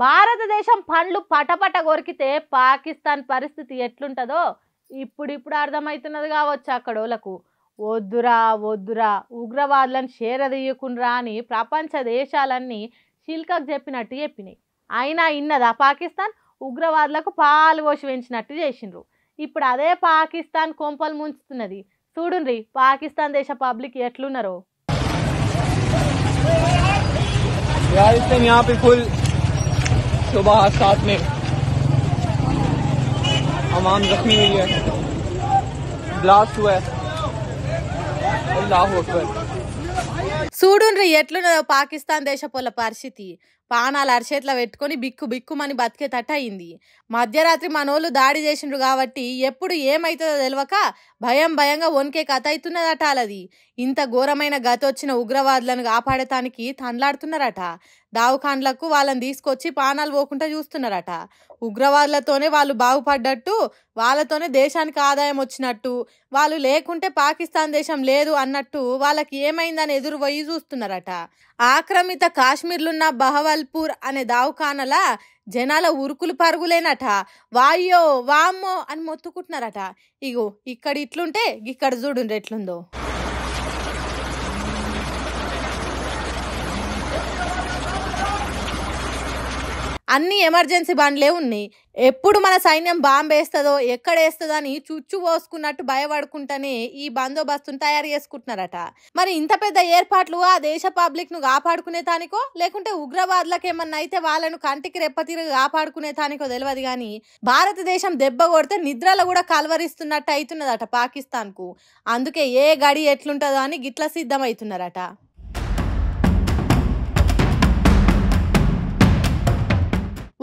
భారతదేశం పండ్లు పటపట కొరికితే పాకిస్తాన్ పరిస్థితి ఎట్లుంటుందో ఇప్పుడిప్పుడు అర్థమవుతున్నది కావచ్చు అక్కడోళ్ళకు. వద్దురా వద్దురా ఉగ్రవాదులను చేరదీయకున్రా అని ప్రపంచ దేశాలన్నీ చిల్కకు చెప్పినట్టు చెప్పినాయి. అయినా ఇన్నదా పాకిస్తాన్? ఉగ్రవాదులకు పాలు పోసి పెంచినట్టు చేసిండ్రు. ఇప్పుడు అదే పాకిస్తాన్ కొంపలు ముంచుతున్నది. చూడుండ్రి పాకిస్తాన్ దేశ పబ్లిక్ ఎట్లున్నారో. सुबह हादसात में आवाम जख्मी हुई है, ब्लास्ट हुआ है. अल्लाह अकबर. చూడుండ్రి ఎట్లున్నదో పాకిస్తాన్ దేశపోల పరిస్థితి. పానాలు అరిచేట్ల పెట్టుకొని బిక్కు బిక్కుమని బతికేటట్టు అయింది. మధ్యరాత్రి మనోళ్ళు దాడి చేసిండ్రు కాబట్టి ఎప్పుడు ఏమైతుందో తెలియక భయంగా వణికే కథ అవుతున్నదట. అలది ఇంత ఘోరమైన గతి వచ్చిన ఉగ్రవాదులను కాపాడటానికి తండ్లాడుతున్నారట. దావుఖాన్లకు వాళ్ళని తీసుకొచ్చి పానాలు పోకుండా చూస్తున్నారట. ఉగ్రవాదులతోనే వాళ్ళు బాగుపడ్డట్టు, వాళ్ళతోనే దేశానికి ఆదాయం వచ్చినట్టు, వాళ్ళు లేకుంటే పాకిస్తాన్ దేశం లేదు అన్నట్టు వాళ్ళకి ఏమైందని ఎదురు పోయి చూస్తున్నారట. ఆక్రమిత కాశ్మీర్లున్న బహవల్పూర్ అనే దావుఖానలా జనాల ఉరుకులు పరుగులేనట. వాయ్యో వామ్మో అని మొత్తుకుంటున్నారట. ఇగో ఇక్కడ ఇట్లుంటే ఇక్కడ చూడుండ్రు ఎట్లుందో. అన్ని ఎమర్జెన్సీ బండ్లే ఉన్నాయి. ఎప్పుడు మన సైన్యం బాంబు వేస్తుందో ఎక్కడ వేస్తుందో అని చుచ్చు పోసుకున్నట్టు భయపడుకుంటానే ఈ బందోబస్తును తయారు చేసుకుంటున్నారట. మరి ఇంత పెద్ద ఏర్పాట్లు ఆ దేశ పబ్లిక్ ను కాపాడుకునే తానికో లేకుంటే ఉగ్రవాదులకు ఏమన్నా అయితే వాళ్ళను కంటికి రెప్పతిరిగి కాపాడుకునే తానికో తెలియదు కానీ భారతదేశం దెబ్బ కొడితే నిద్రలో కూడా కలవరిస్తున్నట్టు అవుతున్నదట పాకిస్తాన్ కు. అందుకే ఏ గడి ఎట్లుంటుందో అని గిట్ల సిద్ధం అవుతున్నారట.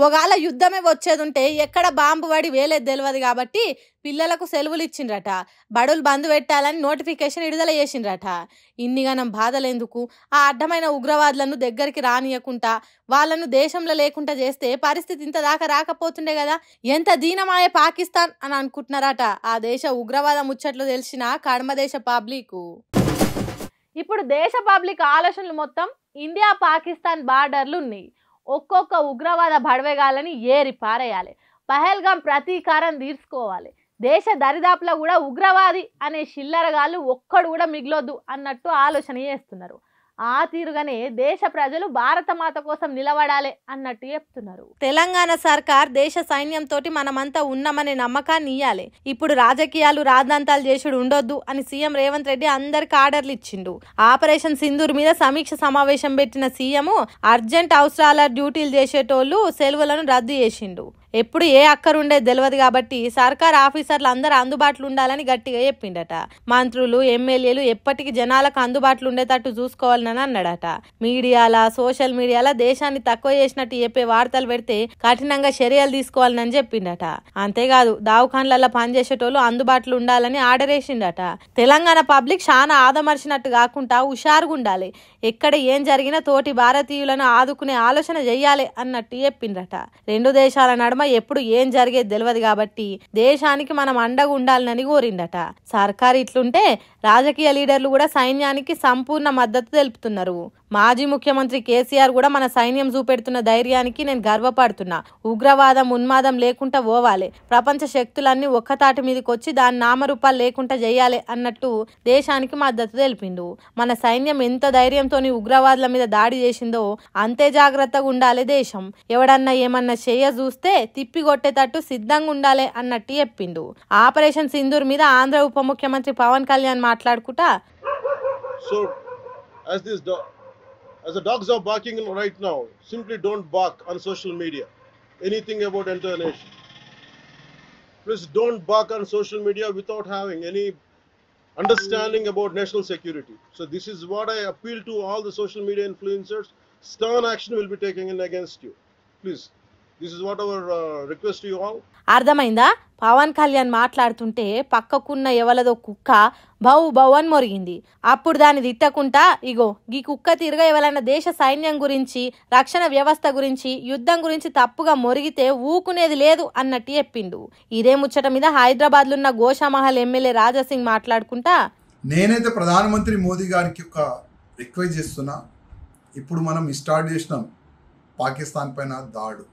ఒకవేళ యుద్ధమే వచ్చేది ఉంటే ఎక్కడ బాంబు పడి వేలేది తెలియదు కాబట్టి పిల్లలకు సెలవులు ఇచ్చిండ్రట. బడులు బంద్ పెట్టాలని నోటిఫికేషన్ విడుదల చేసిండ్రట. ఇన్నిగానం బాధలెందుకు? ఆ అడ్డమైన ఉగ్రవాదులను దగ్గరికి రానియకుండా వాళ్ళను దేశంలో లేకుండా చేస్తే పరిస్థితి ఇంత దాకా రాకపోతుండే కదా. ఎంత దీనమాయ పాకిస్తాన్ అని అనుకుంటున్నారట ఆ దేశ ఉగ్రవాద ముచ్చట్లు తెలిసిన కడమ దేశ పబ్లిక్. ఇప్పుడు దేశ పబ్లిక్ ఆలోచనలు మొత్తం ఇండియా పాకిస్తాన్ బార్డర్లు ఉన్నాయి. ఒక్కొక్క ఉగ్రవాద బడవేగాలని ఏరి పారేయాలి. పహల్గాం ప్రతీకారం తీర్చుకోవాలి. దేశ దరిదాపులో కూడా ఉగ్రవాది అనే చిల్లరగాళ్ళు ఒక్కడు కూడా మిగిలొద్దు అన్నట్టు ఆలోచన చేస్తున్నారు. ఆ తీరుగానే దేశ ప్రజలు భారత మాత కోసం నిలబడాలి అన్నట్టు చెప్తున్నారు. తెలంగాణ సర్కార్ దేశ సైన్యంతో మనమంతా ఉన్నామనే నమ్మకాన్ని ఇయ్యాలి. ఇప్పుడు రాజకీయాలు రాద్ధాంతాలు చేసుడు ఉండొద్దు అని సీఎం రేవంత్ రెడ్డి అందరికి ఆర్డర్లు ఇచ్చిండు. ఆపరేషన్ సింధూర్ మీద సమీక్ష సమావేశం పెట్టిన సీఎం అర్జెంట్ అవసరాల డ్యూటీలు చేసేటోళ్ళు సెలవులను రద్దు చేసిండు. ఎప్పుడు ఏ అక్కరుండేది తెలియదు కాబట్టి సర్కార్ ఆఫీసర్లు అందరూ అందుబాటులో ఉండాలని గట్టిగా చెప్పిండట. మంత్రులు ఎమ్మెల్యేలు ఎప్పటికీ జనాలకు అందుబాటులో ఉండేటట్టు చూసుకోవాలని అన్నాడట. మీడియాల సోషల్ మీడియాల దేశాన్ని తక్కువ చేసినట్టు చెప్పే వార్తలు పెడితే కఠినంగా చర్యలు తీసుకోవాలని చెప్పిండట. అంతేకాదు దావుఖాన్లలో పనిచేసేటోళ్ళు అందుబాటులో ఉండాలని ఆర్డర్ వేసిండట. తెలంగాణ పబ్లిక్ చాలా ఆదమర్చినట్టు కాకుండా హుషారుగా ఉండాలి. ఎక్కడ ఏం జరిగినా తోటి భారతీయులను ఆదుకునే ఆలోచన చెయ్యాలి అన్నట్టు చెప్పిండట. రెండు దేశాల నడుమ ఎప్పుడు ఏం జరిగేది తెలియదు కాబట్టి దేశానికి మనం అండగా ఉండాలని కోరిండట. సర్కారు ఇట్లుంటే రాజకీయ లీడర్లు కూడా సైన్యానికి సంపూర్ణ మద్దతు తెలుపుతున్నారు. మాజీ ముఖ్యమంత్రి కేసీఆర్ కూడా మన సైన్యం చూపెడుతున్న ధైర్యానికి నేను గర్వపడుతున్నా. ఉగ్రవాదం ఉన్మాదం లేకుండా పోవాలి. ప్రపంచ శక్తులన్నీ ఒక్కతాటి మీదకి వచ్చి దాని నామరూపాలు లేకుండా చేయాలి అన్నట్టు దేశానికి మద్దతు తెలిపిండు. మన సైన్యం ఎంత ధైర్యంతో ఉగ్రవాదుల మీద దాడి చేసిందో అంతే జాగ్రత్తగా ఉండాలి దేశం. ఎవడన్నా ఏమన్నా చేయ చూస్తే తిప్పి కొట్టేటట్టు సిద్ధంగా ఉండాలి అన్నట్టు చెప్పిండు. ఆపరేషన్ సింధూర్ మీద ఆంధ్ర ఉప ముఖ్యమంత్రి పవన్ కళ్యాణ్ మాట్లాడుకుంటా as the dogs are barking right now, simply don't bark on social media anything about entire nation. Please don't bark on social media without having any understanding about national security. So this is what I appeal to all the social media influencers. Stern action will be taken in against you. Please. This is what our request to you all. అర్థమైందా? పవన్ కళ్యాణ్ మాట్లాడుతుంటే పక్కకున్న ఎవలదో కుక్క బౌ బౌ అని మొరిగింది. అప్పుడు దాన్ని తిట్టకుండా ఇగో ఈ కుక్క తిరగ ఎవరైనా దేశ సైన్యం గురించి రక్షణ వ్యవస్థ గురించి యుద్ధం గురించి తప్పుగా మొరిగితే ఊకునేది లేదు అన్నట్టు చెప్పిండు. ఇదే ముచ్చట మీద హైదరాబాద్ లో ఉన్న గోషామహల్ ఎమ్మెల్యే రాజాసింగ్ మాట్లాడుకుంటా నేనైతే ప్రధానమంత్రి మోదీ గారికి ఒక రిక్వెస్ట్ చేస్తున్నా. ఇప్పుడు మనం స్టార్ట్ చేసినాం పాకిస్తాన్ పైన దాడు,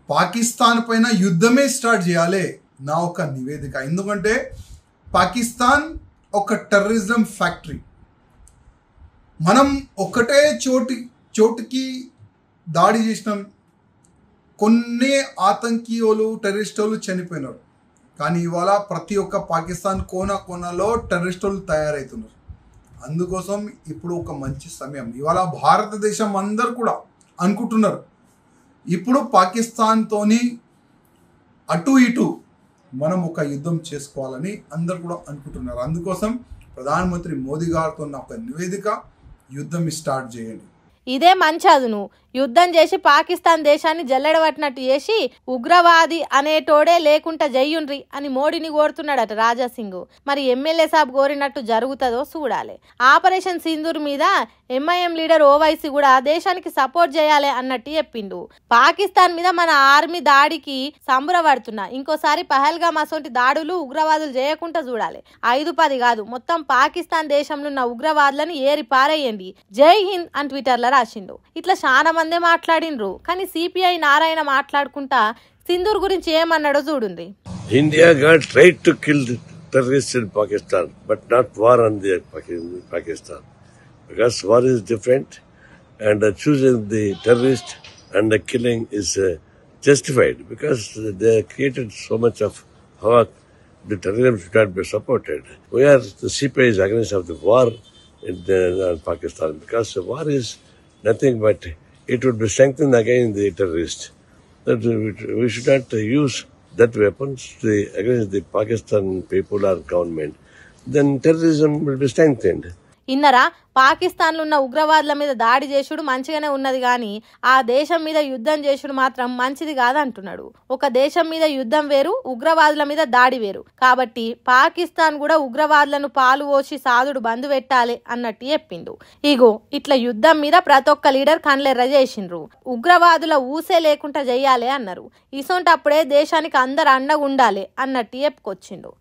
పాకిస్తాన్ పైన యుద్ధమే స్టార్ట్ చేయాలి నా ఒక నివేదిక. ఎందుకంటే పాకిస్తాన్ ఒక టెర్రరిజం ఫ్యాక్టరీ. మనం ఒకటే చోటుకి దాడి చేసినాం, కొన్ని ఆతంకీయులు టెర్రరిస్టులు చనిపోయినారు. కానీ ఇవాళ ప్రతి ఒక్క పాకిస్తాన్ కోనలో టెర్రరిస్టులు తయారవుతున్నారు. అందుకోసం ఇప్పుడు ఒక మంచి సమయం. ఇవాళ భారతదేశం అందరు కూడా అనుకుంటున్నారు ఇప్పుడు పాకిస్తాన్తోని అటు ఇటు మనం ఒక యుద్ధం చేసుకోవాలని అందరు కూడా అనుకుంటున్నారు. అందుకోసం ప్రధానమంత్రి మోదీ గారితో ఒక నివేదిక, యుద్ధం స్టార్ట్ చేయండి. ఇదే మంచి అదును. యుద్ధం చేసి పాకిస్తాన్ దేశాన్ని జల్లెడబట్టినట్టు చేసి ఉగ్రవాది అనేటోడే లేకుండా జయ్యుండ్రి అని మోడీని కోరుతున్నాడట రాజాసింగ్. మరి ఎమ్మెల్యే సాబ్ కోరినట్టు జరుగుతుందో చూడాలి. ఆపరేషన్ సింధూర్ మీద ఎంఐఎం లీడర్ ఓవైసీ కూడా దేశానికి సపోర్ట్ చేయాలి అన్నట్టు చెప్పిండు. పాకిస్తాన్ మీద మన ఆర్మీ దాడికి సంబరపడుతున్నా, ఇంకోసారి పహల్గామ్ అసొంటి దాడులు ఉగ్రవాదులు చేయకుండా చూడాలి. 5-10 కాదు, మొత్తం పాకిస్తాన్ దేశంలో ఉన్న ఉగ్రవాదులను ఏరి పారేయండి, జై హింద్ అని ట్విట్టర్లో రాసిండు. ఇట్లా చాలా మందే మాట్లాడిండ్రు. కానీ సిపిఐ నారాయణ మాట్లాడుకుంటా సింధూర్ గురించి ఏమన్నాడో చూడుంది. India got right to kill terrorist in Pakistan, but not war on the Pakistan, because war is different and choosing the terrorist and the killing is justified because they created so much of havoc. The terrorism should not be supported. The CPI is against of the war in Pakistan because the war is nothing but it would be strengthened against the terrorists. That we should not use that weapons against the Pakistan people or government. Then terrorism will be strengthened. ఇన్నరా పాకిస్తాన్లో ఉన్న ఉగ్రవాదుల మీద దాడి చేసుడు మంచిగానే ఉన్నది, కానీ ఆ దేశం మీద యుద్ధం చేసుడు మాత్రం మంచిది కాదంటున్నాడు. ఒక దేశం మీద యుద్ధం వేరు, ఉగ్రవాదుల మీద దాడి వేరు. కాబట్టి పాకిస్తాన్ కూడా ఉగ్రవాదులను పాలు పోసి సాదుడు బంద్ పెట్టాలి అన్నట్టు చెప్పిండు. ఇగో ఇట్లా యుద్ధం మీద ప్రతి ఒక్క లీడర్ కన్లెర్ర చేసిండ్రు. ఉగ్రవాదుల ఊసే లేకుండా చెయ్యాలి అన్నారు. ఇసొంటప్పుడే దేశానికి అందరు అండగా ఉండాలి అన్నట్టు చెప్పుకొచ్చిండు.